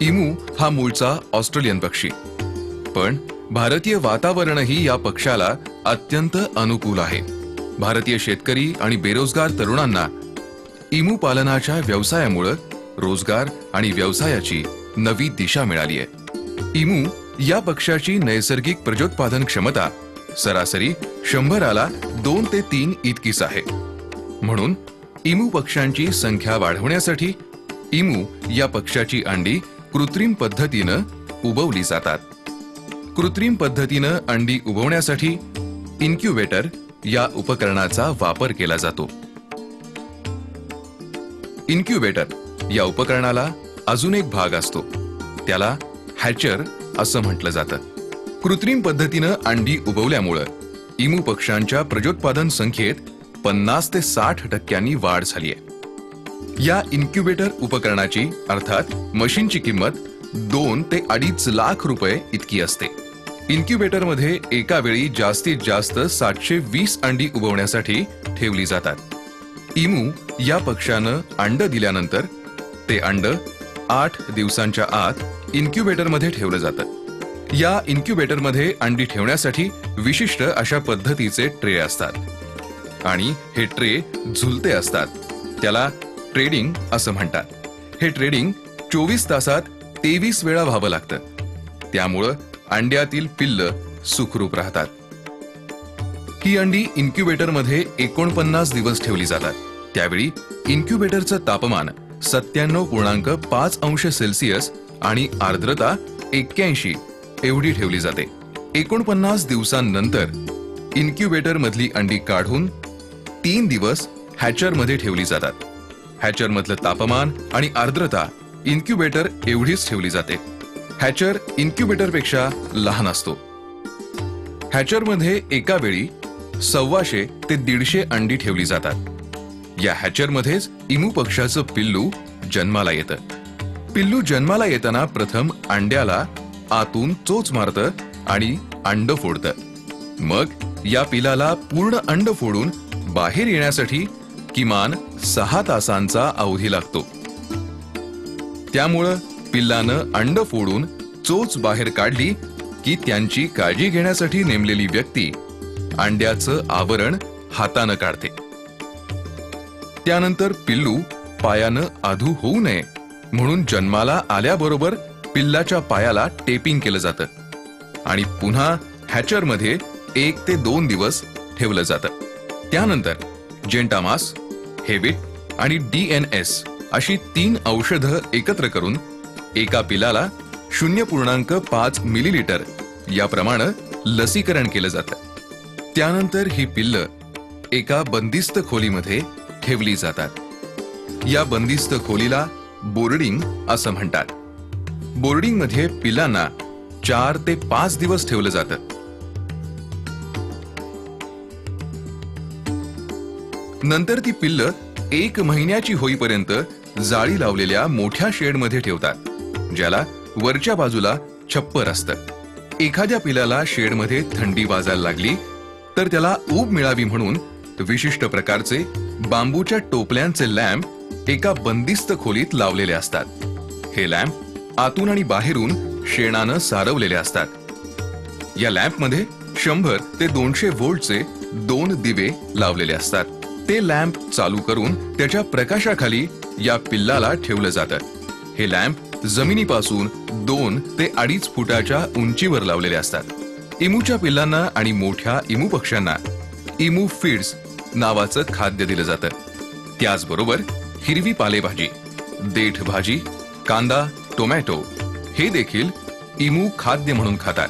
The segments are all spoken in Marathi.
इमू हा मूळचा ऑस्ट्रेलियन पक्षी, पण भारतीय वातावरणही या पक्षाला अत्यंत अनुकूल आहे. भारतीय शेतकरी आणि बेरोजगार तरुणांना इमू पालनाच्या व्यवसायामुळे रोजगार आणि व्यवसायाची नवी दिशा मिळाली आहे. इमू या पक्षाची नैसर्गिक प्रजोत्पादन क्षमता सरासरी 100ला 2 ते 3 इतकीच आहे. म्हणून इमू पक्ष्यांची संख्या वाढवण्यासाठी इमू या पक्षाची अंडी कृत्रिम पद्धतीने उबवली जातात. कृत्रिम पद्धतीने अंडी उबवण्यासाठी इन्क्युबेटर या उपकरणाचा वापर केला जातो. इन्क्युबेटर या उपकरणाला अजून एक भाग असतो, त्याला हॅचर असं म्हटलं जातं. कृत्रिम पद्धतीने अंडी उबवल्यामुळे इमू पक्ष्यांच्या प्रजोत्पादन संख्येत 50 ते 60% वाढ झाली आहे. या इन्क्युबेटर उपकरणाची अर्थात मशीनची किंमत 2 ते 2.5 लाख रुपये इतकी असते. इन्क्युबेटरमध्ये एका वेळी जास्तीत जास्त 720 अंडी उबवण्यासाठी ठेवली जातात. इमू या पक्षानं अंड दिल्यानंतर ते अंड 8 दिवसांच्या आत इन्क्युबेटरमध्ये ठेवलं जातं. या इन्क्युबेटरमध्ये अंडी ठेवण्यासाठी विशिष्ट अशा पद्धतीचे ट्रे असतात आणि हे ट्रे झुलते असतात. त्याला ट्रेडिंग असं म्हणतात. हे ट्रेडिंग 24 तासात 23 वेळा व्हावं लागतं. त्यामुळं अंड्यातील पिल्ल सुखरूप राहतात. ही अंडी इन्क्युबेटरमध्ये 49 दिवस ठेवली जातात. त्यावेळी इन्क्युबेटरचं तापमान 97.5 अंश सेल्सिअस आणि आर्द्रता 81 एवढी ठेवली जाते. 49 दिवसांनंतर इन्क्युबेटर मधली अंडी काढून 3 दिवस हॅचरमध्ये ठेवली जातात. हॅचर मधलं तापमान आणि आर्द्रता इन्क्युबेटर एवढीच ठेवली जाते. हॅचर इन्क्युबेटरपेक्षा लहान असतो. हॅचरमध्ये एका वेळी 125 ते 150 अंडी ठेवली जातात. या हॅचरमध्येच इमू पक्षाचं पिल्लू जन्माला येतं. पिल्लू जन्माला येताना प्रथम अंड्याला आतून चोच मारतं आणि अंड फोडतं. मग या पिलाला पूर्ण अंड फोडून बाहेर येण्यासाठी किमान 6 तासांचा अवधी लागतो. त्यामुळं पिल्लानं अंड फोडून चोच बाहेर काढली की त्यांची काळजी घेण्यासाठी नेमलेली व्यक्ती अंड्याचं आवरण हातानं काढते. त्यानंतर पिल्लू पायानं आधू होऊ नये म्हणून जन्माला आल्याबरोबर पिल्लाच्या पायाला टेपिंग केलं जातं आणि पुन्हा हॅचरमध्ये 1 ते 2 दिवस ठेवलं जातं. त्यानंतर जेंटामास, हेबिट आणि DNS अशी 3 औषधं एकत्र करून एका पिलाला 0.5 मिलीलिटर याप्रमाणे लसीकरण केलं जातं. त्यानंतर ही पिल्लं एका बंदिस्त खोलीमध्ये ठेवली जातात. या बंदिस्त खोलीला बोर्डिंग असं म्हणतात. बोर्डिंग मध्ये पिल्लांना 4 ते 5 दिवस ठेवलं जातं. नंतर ती पिल्लं 1 महिन्याची होईपर्यंत जाळी लावलेल्या मोठ्या शेडमध्ये ठेवतात, ज्याला वरच्या बाजूला छप्पर असतं. एखाद्या पिलाला शेडमध्ये थंडी वाजायला लागली तर त्याला ऊब मिळावी म्हणून विशिष्ट प्रकारचे बांबूच्या टोपल्यांचे लॅम्प एका बंदिस्त खोलीत लावलेले असतात. हे लॅम्प आतून आणि बाहेरून शेणानं सारवलेले असतात. या लॅम्पमध्ये 100 ते 200 व्होल्टचे 2 दिवे लावलेले असतात. ते लॅम्प चालू करून त्याच्या प्रकाशाखाली या पिल्लाला ठेवलं जातं. हे लॅम्प जमिनीपासून 2 ते 2.5 फुटाच्या उंचीवर लावलेले असतात. इमूच्या पिल्लांना आणि मोठ्या इमू पक्ष्यांना इमू फीड्स नावाचं खाद्य दिलं जातं. त्याचबरोबर हिरवी पालेभाजी, देठ भाजी, कांदा, टोमॅटो हे देखील इमू खाद्य म्हणून खातात.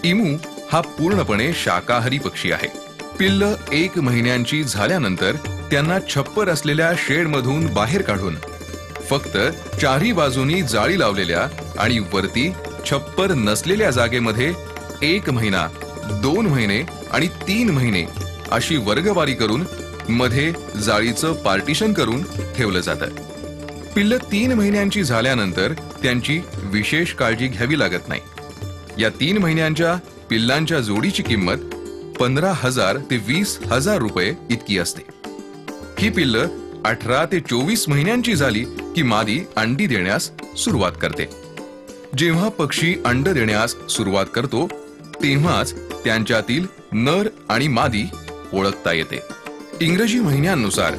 इमू हा पूर्णपणे शाकाहारी पक्षी आहे. पिल्ल 1 महिन्यांची झाल्यानंतर त्यांना छप्पर असलेल्या शेडमधून बाहेर काढून फक्त 4ही बाजूनी जाळी लावलेल्या आणि वरती छप्पर नसलेल्या जागेमध्ये 1 महिना, 2 महिने आणि 3 महिने अशी वर्गवारी करून मध्ये जाळीचं पार्टिशन करून ठेवलं जातं. पिल्ल 3 महिन्यांची झाल्यानंतर त्यांची विशेष काळजी घ्यावी लागत नाही. या 3 महिन्यांच्या पिल्लांच्या जोडीची किंमत 15,000 ते 20,000 रुपये इतकी असते. ही पिल्ल 18 ते 24 महिन्यांची झाली की मादी अंडी देण्यास सुरुवात करते. जेव्हा पक्षी अंड देण्यास सुरुवात करतो तेव्हाच त्यांच्यातील नर आणि मादी ओळखता येते. इंग्रजी महिन्यांनुसार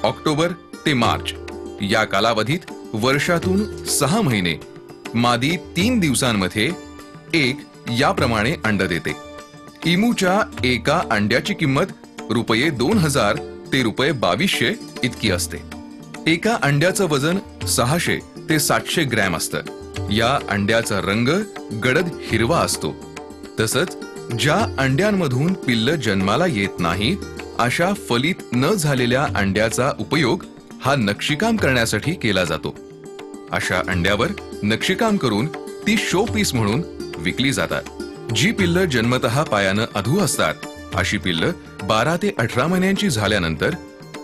ऑक्टोबर ते मार्च या कालावधीत वर्षातून 6 महिने मादी 3 दिवसांमध्ये एक याप्रमाणे अंड देते. इमूच्या एका अंड्याची किंमत रुपये 2000 ते रुपये 2200 इतकी असते. एका अंड्याचं वजन 600 ते 700 ग्रॅम असतं. या अंड्याचा रंग गडद हिरवा असतो. तसंच ज्या अंड्यांमधून पिल्ल जन्माला येत नाहीत अशा फलित न झालेल्या अंड्याचा उपयोग हा नक्षीकाम करण्यासाठी केला जातो. अशा अंड्यावर नक्षीकाम करून ती शो पीस म्हणून विकली जातात. जी पिल्ल जन्मतः पायानं अधू असतात अशी पिल्ल 12 ते 18 महिन्यांची झाल्यानंतर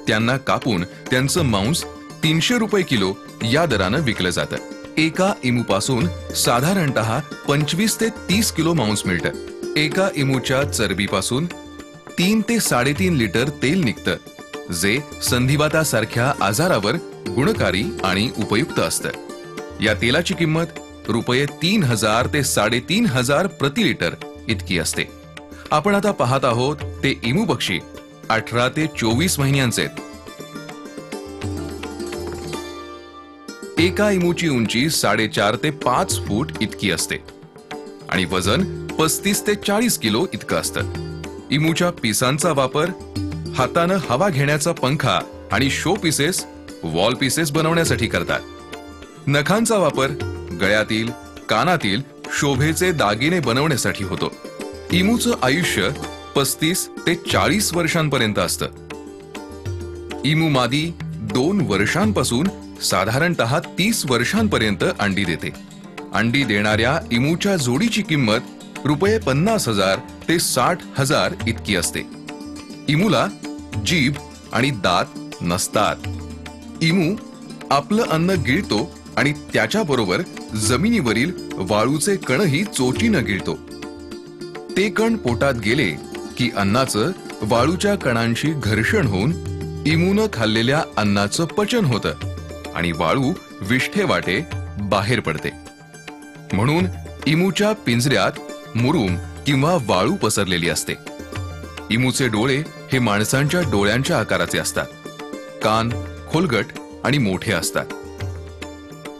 त्यांना कापून त्यांचं मांस 300 रुपये किलो या दरानं विकलं जातं. एका इमूपासून साधारणतः 25 ते 30 किलो मांस मिळतं. एका इमूच्या चरबीपासून 3 ते 3.5 लिटर तेल निघतं, जे संधिवातासारख्या आजारावर गुणकारी आणि उपयुक्त असतं. या तेलाची किंमत रुपये 3000 ते 3500 प्रति लिटर इतकी असते. आपण आता पाहत आहोत ते इमू पक्षी 18 ते 24 महिन्यांचे. एका इमूची उंची 4.5 ते 5 फूट इतकी असते आणि वजन 35 ते 40 किलो इतकं असतं. इमूच्या पिसांचा वापर हातानं हवा घेण्याचा पंखा आणि शो पीसेस, वॉल पीसेस बनवण्यासाठी करतात. नखांचा वापर गळ्यातील, कानातील शोभेचे दागिने बनवण्यासाठी होतो. इमूचं आयुष्य 35 ते 40 वर्षांपर्यंत असतं. इमू मादी 2 वर्षांपासून साधारणतः 30 वर्षांपर्यंत अंडी देते. अंडी देणाऱ्या इमूच्या जोडीची किंमत रुपये 50,000 ते 60,000 इतकी असते. इमूला जीभ आणि दात नसतात. इमू आपलं अन्न गिळतो आणि त्याच्याबरोबर जमिनीवरील वाळूचे कणही चोचीनं गिळतो. ते कण पोटात गेले की अन्नाचं वाळूच्या कणांशी घर्षण होऊन इमूनं खाल्लेल्या अन्नाचं पचन होतं आणि वाळू विष्ठेवाटे बाहेर पडते. म्हणून इमूच्या पिंजऱ्यात मुरूम किंवा वाळू पसरलेली असते. इमूचे डोळे हे माणसांच्या डोळ्यांच्या आकाराचे असतात. कान खोलगट आणि मोठे असतात.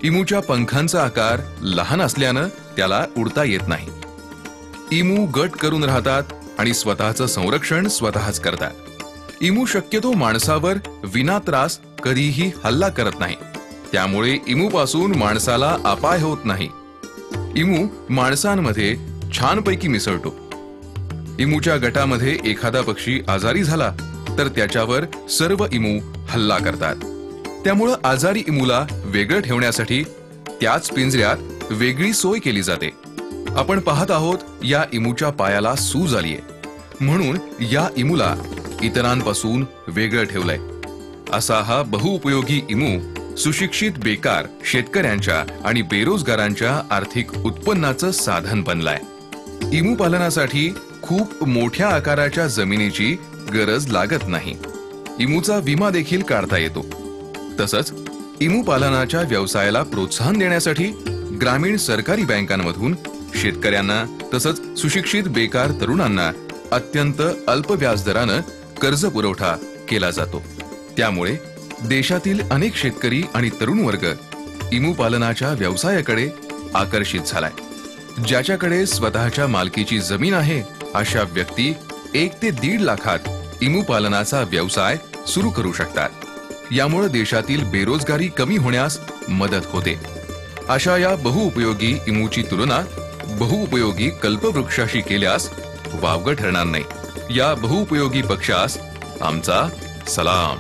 इमूच्या पंखांचा आकार लहान असल्यानं त्याला उडता येत नाही. इमू गट करून राहतात आणि स्वतःचं संरक्षण स्वतःच करतात. इमू शक्यतो माणसावर विनात्रास कधीही हल्ला करत नाही. त्यामुळे इमूपासून माणसाला अपाय होत नाही. इमू माणसांमध्ये छानपैकी मिसळतो. इमूच्या गटामध्ये एखादा पक्षी आजारी झाला तर त्याच्यावर सर्व इमू हल्ला करतात. त्यामुळं आजारी इमूला वेगळं ठेवण्यासाठी त्याच पिंजऱ्यात वेगळी सोय केली जाते. आपण पाहत आहोत या इमूच्या पायाला सूज आलीये, म्हणून या इमूला इतरांपासून वेगळं ठेवलंय. असा हा बहुउपयोगी इमू सुशिक्षित बेकार शेतकऱ्यांच्या आणि बेरोजगारांच्या आर्थिक उत्पन्नाचं साधन बनलाय. इमू पालनासाठी खूप मोठ्या आकाराच्या जमिनीची गरज लागत नाही. इमूचा विमा देखील काढता येतो. तसंच इमू पालनाच्या व्यवसायाला प्रोत्साहन देण्यासाठी ग्रामीण सरकारी बँकांमधून शेतकऱ्यांना तसंच सुशिक्षित बेकार तरुणांना अत्यंत अल्प व्याजदरानं कर्ज पुरवठा केला जातो. त्यामुळे देशातील अनेक शेतकरी आणि तरुण वर्ग इमू पालनाच्या व्यवसायाकडे आकर्षित झालाय. ज्याच्याकडे स्वतःच्या मालकीची जमीन आहे अशा व्यक्ती 1 ते 1.5 लाखात इमू पालनाचा व्यवसाय सुरू करू शकतात. यामुळे देशातील बेरोजगारी कमी होण्यास मदत होते. अशा या बहुउपयोगी इमूची तुलना बहुउपयोगी कल्पवृक्षाशी केल्यास वावगं ठरणार नाही. या बहुउपयोगी पक्षास आमचा सलाम.